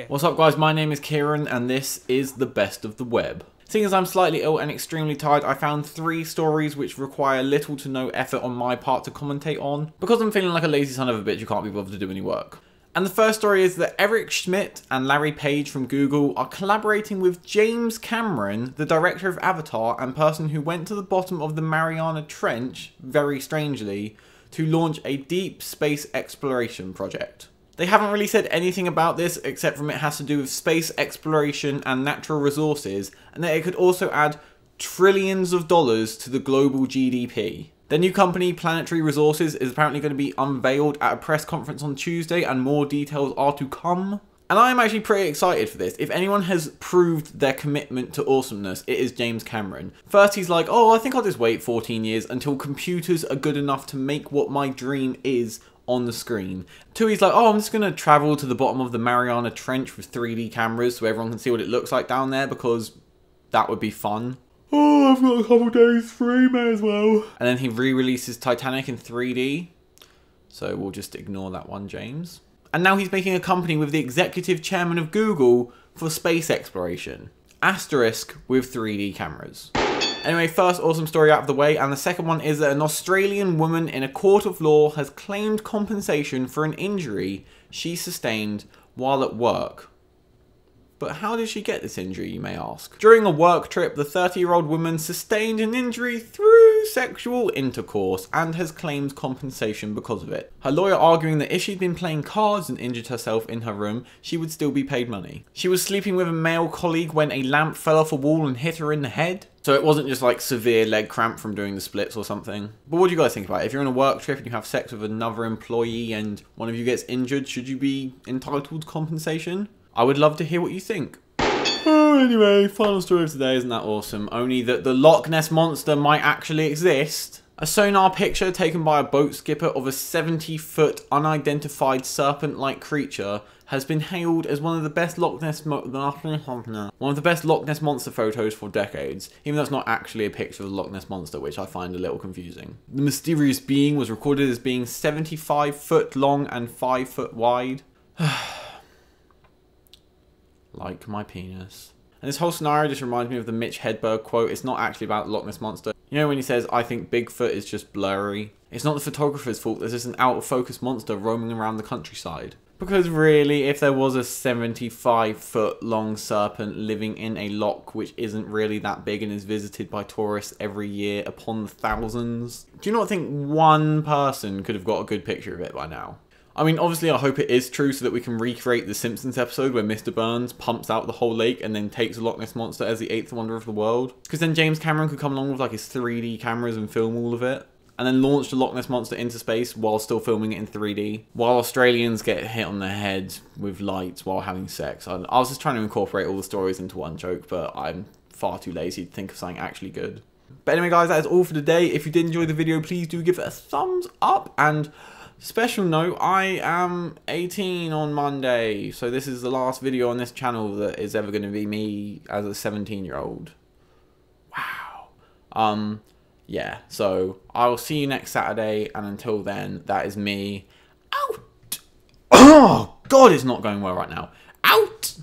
Hi! What's up guys, my name is Kieran and this is the best of the web. Seeing as I'm slightly ill and extremely tired, I found 3 stories which require little to no effort on my part to commentate on, because I'm feeling like a lazy son of a bitch who can't be bothered to do any work. And the first story is that Eric Schmidt and Larry Page from Google are collaborating with James Cameron, the director of Avatar and person who went to the bottom of the Mariana Trench, very strangely, to launch a deep space exploration project. They haven't really said anything about this except from it has to do with space exploration and natural resources, and that it could also add trillions of dollars to the global GDP. Their new company, Planetary Resources, is apparently going to be unveiled at a press conference on Tuesday, and more details are to come. And I am actually pretty excited for this. If anyone has proved their commitment to awesomeness, it is James Cameron. First, he's like, oh, I think I'll just wait 14 years until computers are good enough to make what my dream is on the screen. 2, he's like, oh, I'm just going to travel to the bottom of the Mariana Trench with 3D cameras so everyone can see what it looks like down there, because that would be fun. Oh, I've got a couple days free, may as well. And then he re-releases Titanic in 3D. So we'll just ignore that one, James. And now he's making a company with the executive chairman of Google for space exploration. Asterisk with 3D cameras. Anyway, first awesome story out of the way, and the second one is that an Australian woman in a court of law has claimed compensation for an injury she sustained while at work. But how did she get this injury, you may ask? During a work trip, the 30-year-old woman sustained an injury through sexual intercourse and has claimed compensation because of it. Her lawyer arguing that if she'd been playing cards and injured herself in her room, she would still be paid money. She was sleeping with a male colleague when a lamp fell off a wall and hit her in the head. So it wasn't just like severe leg cramp from doing the splits or something. But what do you guys think about it? If you're on a work trip and you have sex with another employee and one of you gets injured, should you be entitled to compensation? I would love to hear what you think. Oh, anyway, final story of today, isn't that awesome? Only that the Loch Ness Monster might actually exist. A sonar picture taken by a boat skipper of a 70-foot unidentified serpent-like creature has been hailed as one of the best Loch Ness Monster photos for decades, even though it's not actually a picture of the Loch Ness Monster, which I find a little confusing. The mysterious being was recorded as being 75 foot long and 5 foot wide. Like my penis. And this whole scenario just reminds me of the Mitch Hedberg quote, it's not actually about the Loch Ness Monster. You know when he says, I think Bigfoot is just blurry? It's not the photographer's fault, there's just an out of focus monster roaming around the countryside. Because really, if there was a 75-foot long serpent living in a loch which isn't really that big and is visited by tourists every year upon the thousands, do you not think one person could have got a good picture of it by now? I mean, obviously I hope it is true so that we can recreate the Simpsons episode where Mr. Burns pumps out the whole lake and then takes the Loch Ness Monster as the 8th wonder of the world. Because then James Cameron could come along with like his 3D cameras and film all of it. And then launch the Loch Ness Monster into space while still filming it in 3D. While Australians get hit on the head with lights while having sex. I was just trying to incorporate all the stories into one joke, but I'm far too lazy to think of something actually good. But anyway guys, that is all for today. If you did enjoy the video, please do give it a thumbs up. And special note, I am 18 on Monday, so this is the last video on this channel that is ever going to be me as a 17-year-old. Wow. Yeah, so I'll see you next Saturday, and until then, that is me out. Oh, God, it's not going well right now. Out!